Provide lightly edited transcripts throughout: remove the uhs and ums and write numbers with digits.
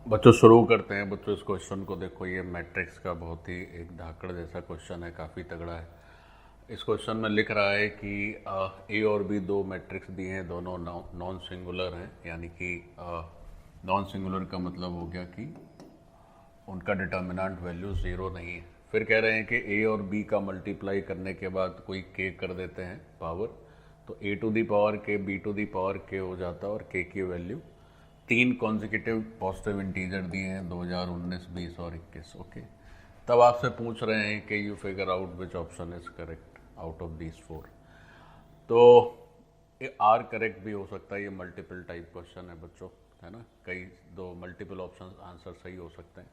बच्चों शुरू करते हैं। बच्चों इस क्वेश्चन को देखो, ये मैट्रिक्स का बहुत ही एक धाकड़ जैसा क्वेश्चन है, काफ़ी तगड़ा है। इस क्वेश्चन में लिख रहा है कि ए और बी दो मैट्रिक्स दिए हैं, दोनों नॉन सिंगुलर हैं, यानी कि नॉन सिंगुलर का मतलब हो गया कि उनका डिटर्मिनेंट वैल्यू ज़ीरो नहीं है। फिर कह रहे हैं कि ए और बी का मल्टीप्लाई करने के बाद कोई के कर देते हैं पावर, तो ए टू दी पावर के बी टू दी पावर के हो जाता है, और के की वैल्यू 3 कॉन्जिक्यूटिव पॉजिटिव इंटीजर दिए हैं 2019, 20 और 21। ओके, तब आपसे पूछ रहे हैं कि you figure out which option is correct out of these 4। तो ये आर करेक्ट भी हो सकता है, ये मल्टीपल टाइप क्वेश्चन है बच्चों, है ना, कई दो मल्टीपल ऑप्शन आंसर सही हो सकते हैं।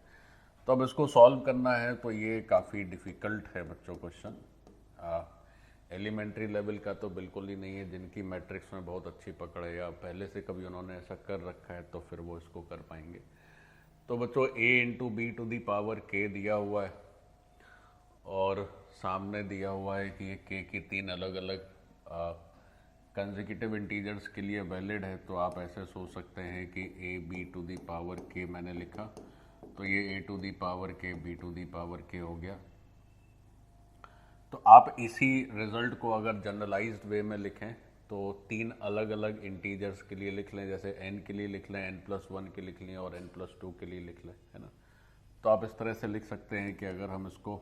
तो अब इसको सॉल्व करना है, तो ये काफ़ी डिफ़िकल्ट है बच्चों क्वेश्चन। एलिमेंट्री लेवल का तो बिल्कुल ही नहीं है। जिनकी मैट्रिक्स में बहुत अच्छी पकड़ है या पहले से कभी उन्होंने ऐसा कर रखा है तो फिर वो इसको कर पाएंगे। तो बच्चों a into B to the power k दिया हुआ है, और सामने दिया हुआ है कि ये k की 3 अलग अलग कंसेक्यूटिव इंटीजर्स के लिए वैलिड है। तो आप ऐसे सोच सकते हैं कि a b to the power k मैंने लिखा, तो ये a to the power k b to the power k हो गया। तो आप इसी रिजल्ट को अगर जनरलाइज्ड वे में लिखें तो 3 अलग अलग इंटीजर्स के लिए लिख लें, जैसे n के लिए लिख लें, n+1 के लिख लें और n+2 के लिए लिख लें, है ना। तो आप इस तरह से लिख सकते हैं कि अगर हम इसको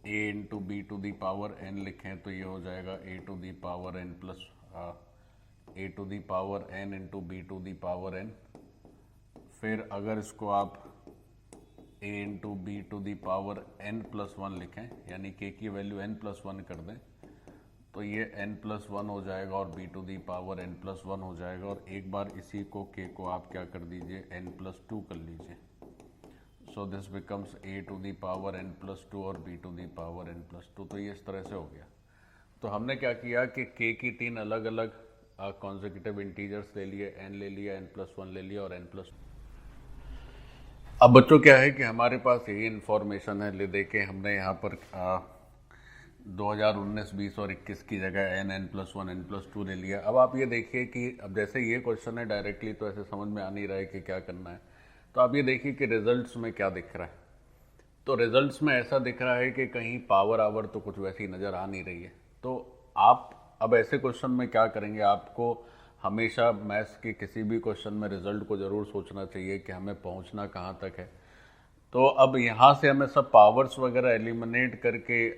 a into B to the power n लिखें तो ये हो जाएगा a to the power n plus a to the power n into B to the power n। फिर अगर इसको आप a into B to the power n+1 लिखें, यानी k की वैल्यू n+1 कर दें, तो ये n+1 हो जाएगा और b to the power n+1 हो जाएगा। और एक बार इसी को k को आप क्या कर दीजिए, n+2 कर लीजिए। So this becomes a to the power n+2 और b to the power n+2। तो ये इस तरह से हो गया। तो हमने क्या किया कि k की 3 अलग अलग कॉन्सेक्यूटिव इंटीजर्स ले लिए, n ले लिया, n+1 ले लिया और n+2। अब बच्चों क्या है कि हमारे पास यही इन्फॉर्मेशन है, ले दे के हमने यहाँ पर 2019, 20 और 21 की जगह n+1, n+2 ले लिया। अब आप ये देखिए कि अब जैसे ये क्वेश्चन है डायरेक्टली तो ऐसे समझ में आ नहीं रहा है कि क्या करना है। तो आप ये देखिए कि रिजल्ट्स में क्या दिख रहा है। तो रिजल्ट्स में ऐसा दिख रहा है कि कहीं पावर आवर तो कुछ वैसी नज़र आ नहीं रही है। तो आप अब ऐसे क्वेश्चन में क्या करेंगे, आपको हमेशा मैथ्स के किसी भी क्वेश्चन में रिजल्ट को ज़रूर सोचना चाहिए कि हमें पहुंचना कहाँ तक है। तो अब यहाँ से हमें सब पावर्स वगैरह एलिमिनेट करके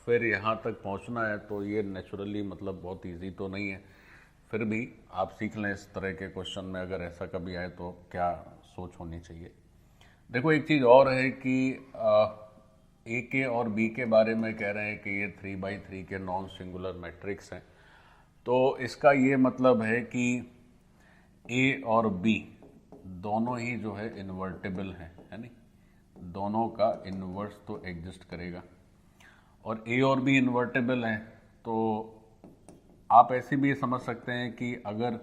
फिर यहाँ तक पहुँचना है, तो ये नेचुरली मतलब बहुत इजी तो नहीं है। फिर भी आप सीख लें इस तरह के क्वेश्चन में अगर ऐसा कभी आए तो क्या सोच होनी चाहिए। देखो एक चीज़ और है कि ए के और बी के बारे में कह रहे हैं कि ये 3×3 के नॉन सिंगुलर मैट्रिक्स हैं। तो इसका ये मतलब है कि ए और बी दोनों ही जो है इन्वर्टेबल हैं, है नहीं, दोनों का इन्वर्स तो एग्जिस्ट करेगा। और ए और बी इन्वर्टेबल हैं तो आप ऐसे भी ये समझ सकते हैं कि अगर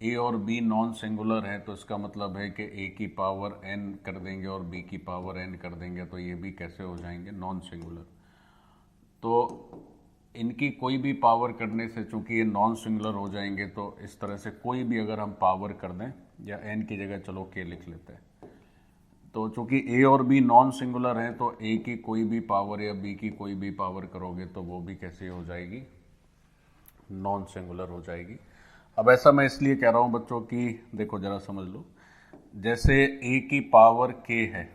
ए और बी नॉन सिंगुलर है तो इसका मतलब है कि ए की पावर n कर देंगे और बी की पावर n कर देंगे, तो ये भी कैसे हो जाएंगे, नॉन सिंगुलर। तो इनकी कोई भी पावर करने से, चूंकि ये नॉन सिंगुलर हो जाएंगे, तो इस तरह से कोई भी अगर हम पावर कर दें, या n की जगह चलो k लिख लेते हैं, तो चूंकि a और b नॉन सिंगुलर हैं तो a की कोई भी पावर या b की कोई भी पावर करोगे तो वो भी कैसे हो जाएगी, नॉन सिंगुलर हो जाएगी। अब ऐसा मैं इसलिए कह रहा हूँ बच्चों कि देखो जरा समझ लो, जैसे a की पावर k है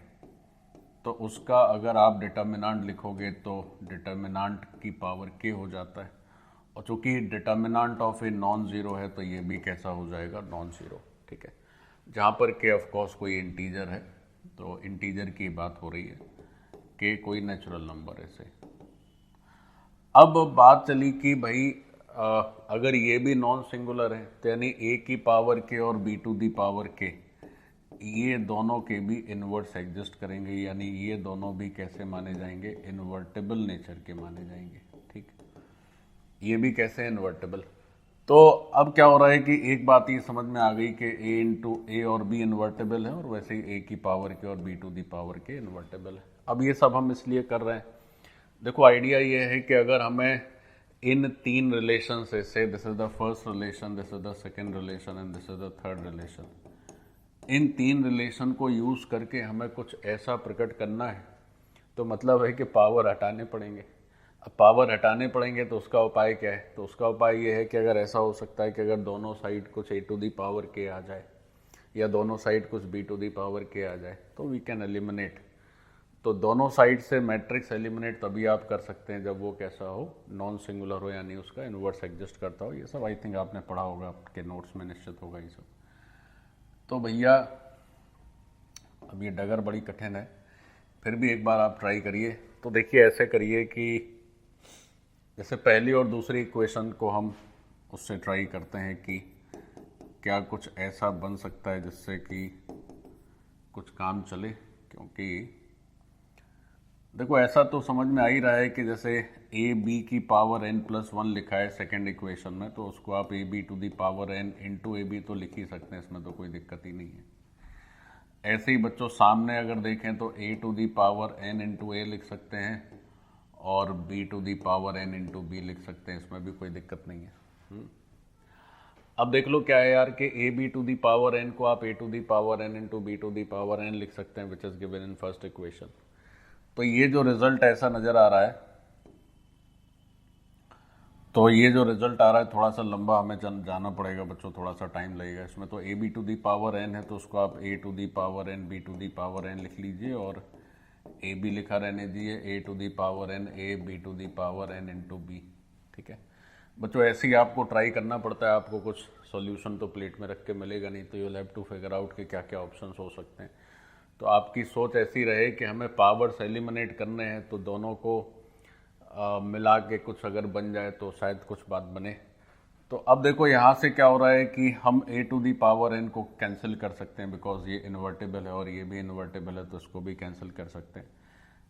तो उसका अगर आप डिटर्मिनेंट लिखोगे तो डिटर्मिनेंट की पावर k हो जाता है, और चूंकि determinant of a non zero है तो ये भी कैसा हो जाएगा, नॉन ज़ीरो। ठीक है, जहाँ पर k ऑफ कोर्स कोई इंटीजर है, तो इंटीजर की बात हो रही है, k कोई नेचुरल नंबर है से। अब बात चली कि भाई अगर ये भी नॉन सिंगुलर है तो यानी a की पावर k और b to the power k, ये दोनों के भी इन्वर्स एग्जिस्ट करेंगे, यानी ये दोनों भी कैसे माने जाएंगे, इन्वर्टेबल नेचर के माने जाएंगे। ठीक, ये भी कैसे इन्वर्टेबल। तो अब क्या हो रहा है कि एक बात ये समझ में आ गई कि a और b इन्वर्टेबल है, और वैसे ही a की पावर k और b to the power k invertible है। अब ये सब हम इसलिए कर रहे हैं, देखो आइडिया ये है कि अगर हमें इन तीन रिलेशन से this is the first relation, this is the second relation and this is the third relation, इन तीन रिलेशन को यूज करके हमें कुछ ऐसा प्रकट करना है, तो मतलब है कि पावर हटाने पड़ेंगे। अब पावर हटाने पड़ेंगे तो उसका उपाय क्या है? तो उसका उपाय ये है कि अगर ऐसा हो सकता है कि अगर दोनों साइड कुछ a to the power k आ जाए या दोनों साइड कुछ b to the power k आ जाए तो वी कैन एलिमिनेट। तो दोनों साइड से मैट्रिक्स एलिमिनेट तभी आप कर सकते हैं जब वो कैसा हो, नॉन सिंगुलर हो, यानी उसका इन्वर्स एग्जिस्ट करता हो। ये सब आई थिंक आपने पढ़ा होगा, आपके नोट्स में निश्चित होगा ये सब। तो भैया अब ये डगर बड़ी कठिन है, फिर भी एक बार आप ट्राई करिए। तो देखिए ऐसे करिए कि जैसे पहली और दूसरी इक्वेशन को हम उससे ट्राई करते हैं कि क्या कुछ ऐसा बन सकता है जिससे कि कुछ काम चले। क्योंकि देखो ऐसा तो समझ में आ ही रहा है कि जैसे ए बी की पावर n प्लस वन लिखा है सेकेंड इक्वेशन में, तो उसको आप A B to the power n into A B तो लिख ही सकते हैं, इसमें तो कोई दिक्कत ही नहीं है। ऐसे ही बच्चों सामने अगर देखें तो a to the power n into a लिख सकते हैं और b to the power n into b लिख सकते हैं, इसमें भी कोई दिक्कत नहीं है। अब देख लो क्या है यार कि a B to the power n को आप a to the power n into B to the power n लिख सकते हैं, which is given in first equation. तो ये जो रिजल्ट ऐसा नजर आ रहा है, तो ये जो रिजल्ट आ रहा है थोड़ा सा लंबा हमें जाना पड़ेगा बच्चों, थोड़ा सा टाइम लगेगा इसमें। तो a B to the power n है तो उसको आप a to the power n b to the power n लिख लीजिए और ए बी लिखा रहने दीजिए a to the power n a B to the power n into b. ठीक है बच्चों, ऐसे ही आपको ट्राई करना पड़ता है, आपको कुछ सॉल्यूशन तो प्लेट में रख के मिलेगा नहीं, तो you will have to figure out कि क्या क्या ऑप्शंस हो सकते हैं। तो आपकी सोच ऐसी रहे कि हमें पावर्स एलिमिनेट करने हैं, तो दोनों को मिला के कुछ अगर बन जाए तो शायद कुछ बात बने। तो अब देखो यहाँ से क्या हो रहा है कि हम ए टू दी पावर n को कैंसिल कर सकते हैं, बिकॉज ये इन्वर्टेबल है और ये भी इन्वर्टेबल है, तो इसको भी कैंसिल कर सकते हैं।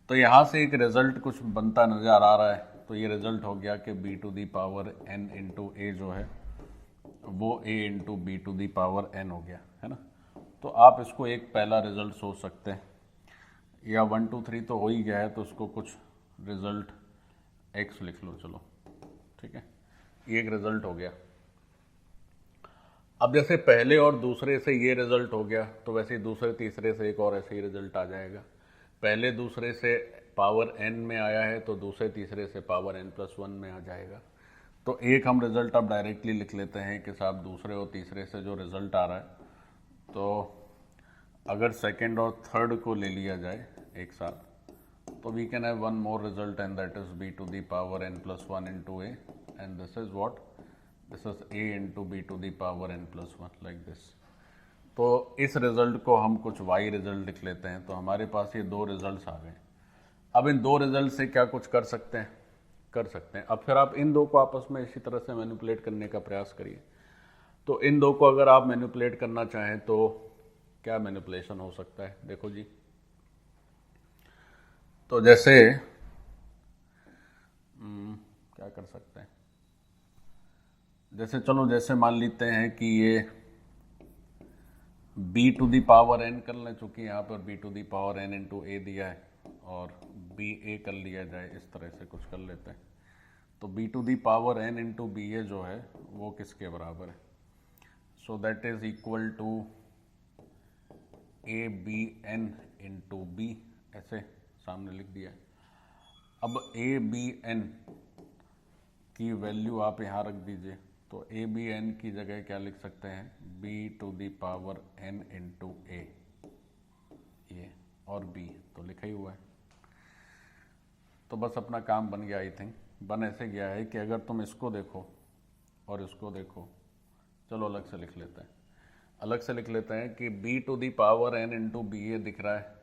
तो यहाँ से एक रिजल्ट कुछ बनता नज़र आ रहा है। तो ये रिजल्ट हो गया कि b to the power n into a जो है वो a into B to the power n हो गया, है ना। तो आप इसको एक पहला रिजल्ट सोच सकते हैं, या 1 2 3 तो हो ही गया है, तो उसको कुछ रिजल्ट x लिख लो, चलो ठीक है, ये एक रिजल्ट हो गया। अब जैसे पहले और दूसरे से ये रिजल्ट हो गया, तो वैसे ही दूसरे तीसरे से एक और ऐसे ही रिजल्ट आ जाएगा। पहले दूसरे से पावर n में आया है तो दूसरे तीसरे से पावर n प्लस वन में आ जाएगा। तो एक हम रिजल्ट अब डायरेक्टली लिख लेते हैं कि साहब दूसरे और तीसरे से जो रिजल्ट आ रहा है, तो अगर सेकेंड और थर्ड को ले लिया जाए एक साथ, तो we can have one more result and that is b to the power n plus one into A, and this is what, this is a into B to the power n plus one, like this. तो इस result को हम कुछ y result लिख लेते हैं। तो हमारे पास ये दो रिजल्ट्स आ गए। अब इन दो रिजल्ट से क्या कुछ कर सकते हैं? कर सकते हैं। अब फिर आप इन दो को आपस में इसी तरह से मैनिपुलेट करने का प्रयास करिए। तो इन दो को अगर आप मैनिपुलेट करना चाहें तो क्या मैनिपुलेशन हो सकता है? देखो जी, तो जैसे क्या कर सकते हैं, जैसे चलो जैसे मान लेते हैं कि ये b to the power n कर लें, चूंकि यहाँ पर b to the power n into a दिया है, और b a कर लिया जाए, इस तरह से कुछ कर लेते हैं। तो b to the power n into b a जो है वो किसके बराबर है? So that is equal to a b n into b, ऐसे सामने लिख दिया है। अब ए बी एन की वैल्यू आप यहाँ रख दीजिए, तो ए बी एन की जगह क्या लिख सकते हैं? b to the power n into a, ये और b तो लिखा ही हुआ है। तो बस अपना काम बन गया। आई थिंक बन ऐसे गया है कि अगर तुम इसको देखो और इसको देखो, चलो अलग से लिख लेते हैं, अलग से लिख लेते हैं कि b to the power n into b a दिख रहा है,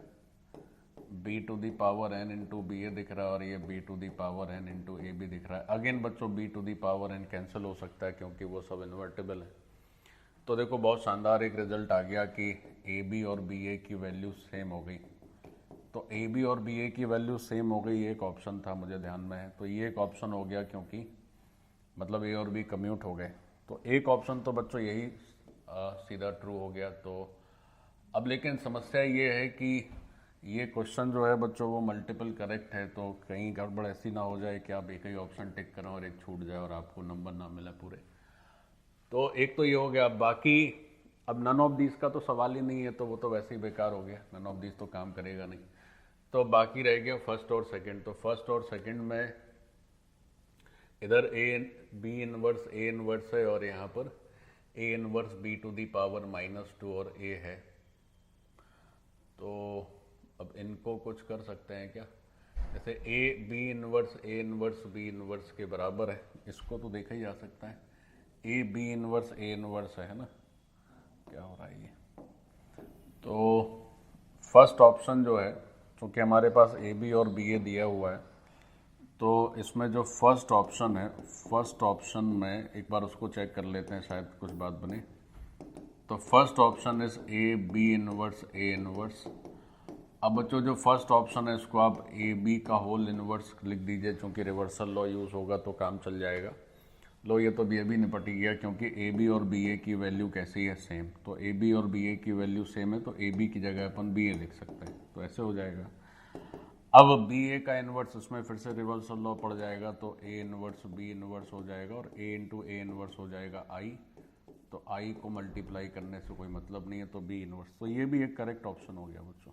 b to the power n into b a दिख रहा है, और ये b to the power n into a भी दिख रहा है। अगेन बच्चों b to the power n cancel हो सकता है क्योंकि वो सब इन्वर्टेबल है। तो देखो बहुत शानदार एक रिजल्ट आ गया कि ए बी और बी ए की वैल्यू सेम हो गई। तो ए बी और बी ए की वैल्यू सेम हो गई, ये एक ऑप्शन था, मुझे ध्यान में है। तो ये एक ऑप्शन हो गया क्योंकि मतलब ए और बी कम्यूट हो गए। तो एक ऑप्शन तो बच्चों यही सीधा ट्रू हो गया। तो अब लेकिन समस्या ये है कि ये क्वेश्चन जो है बच्चों वो मल्टीपल करेक्ट है, तो कहीं गड़बड़ ऐसी ना हो जाए कि आप एक ही ऑप्शन टिक करें और एक छूट जाए और आपको नंबर ना मिले पूरे। तो एक तो ये हो गया। बाकी अब नन ऑफ दीज का तो सवाल ही नहीं है, तो वो तो वैसे ही बेकार हो गया, नन ऑफ दीज तो काम करेगा नहीं। तो बाकी रह गया फर्स्ट और सेकंड। तो फर्स्ट और सेकंड में इधर A B inverse A inverse है और यहाँ पर A inverse B to the power -2 और ए है। तो अब इनको कुछ कर सकते हैं क्या, जैसे ए इनवर्स बी इनवर्स के बराबर है, इसको तो देखा ही जा सकता है। A B inverse A inverse है ना, क्या हो रहा है ये। तो फर्स्ट ऑप्शन जो है, क्योंकि हमारे पास ए बी और बी ए दिया हुआ है, तो इसमें जो फर्स्ट ऑप्शन है, फर्स्ट ऑप्शन में एक बार उसको चेक कर लेते हैं, शायद कुछ बात बने। तो first option is A B inverse A inverse. अब बच्चों जो फर्स्ट ऑप्शन है इसको आप ए बी का होल इनवर्स लिख दीजिए, क्योंकि रिवर्सल लॉ यूज़ होगा तो काम चल जाएगा। लो ये तो बी ए भी निपट गया, क्योंकि ए बी और बी ए की वैल्यू कैसी है, सेम। तो ए बी और बी ए की वैल्यू सेम है, तो ए बी की जगह अपन बी ए लिख सकते हैं, तो ऐसे हो जाएगा। अब बी ए का इन्वर्स, उसमें फिर से रिवर्सल लॉ पड़ जाएगा, तो ए इन्वर्स बी इन्वर्स हो जाएगा और ए इंटू ए इन्वर्स हो जाएगा आई। तो आई को मल्टीप्लाई करने से कोई मतलब नहीं है, तो बी इन्वर्स। तो ये भी एक करेक्ट ऑप्शन हो गया बच्चों।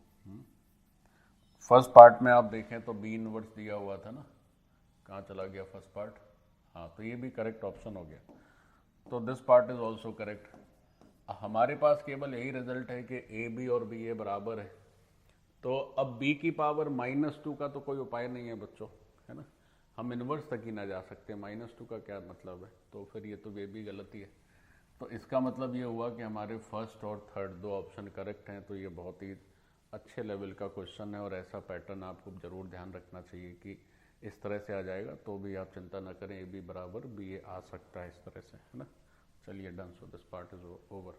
फर्स्ट पार्ट में आप देखें तो बी इन्वर्स दिया हुआ था ना, कहाँ चला गया फर्स्ट पार्ट। हाँ, तो ये भी करेक्ट ऑप्शन हो गया। तो this part is also correct. हमारे पास केवल यही रिजल्ट है कि ए बी और बी ए बराबर है। तो अब b की पावर -2 का तो कोई उपाय नहीं है बच्चों, है ना। हम इन्वर्स तक ही ना जा सकते, -2 का क्या मतलब है, तो फिर ये तो वे भी गलती है। तो इसका मतलब ये हुआ कि हमारे फर्स्ट और थर्ड दो ऑप्शन करेक्ट हैं। तो ये बहुत ही अच्छे लेवल का क्वेश्चन है और ऐसा पैटर्न आपको ज़रूर ध्यान रखना चाहिए कि इस तरह से आ जाएगा, तो भी आप चिंता ना करें, ए बी बराबर बी ए आ सकता है इस तरह से, है ना। चलिए done, so this part is over.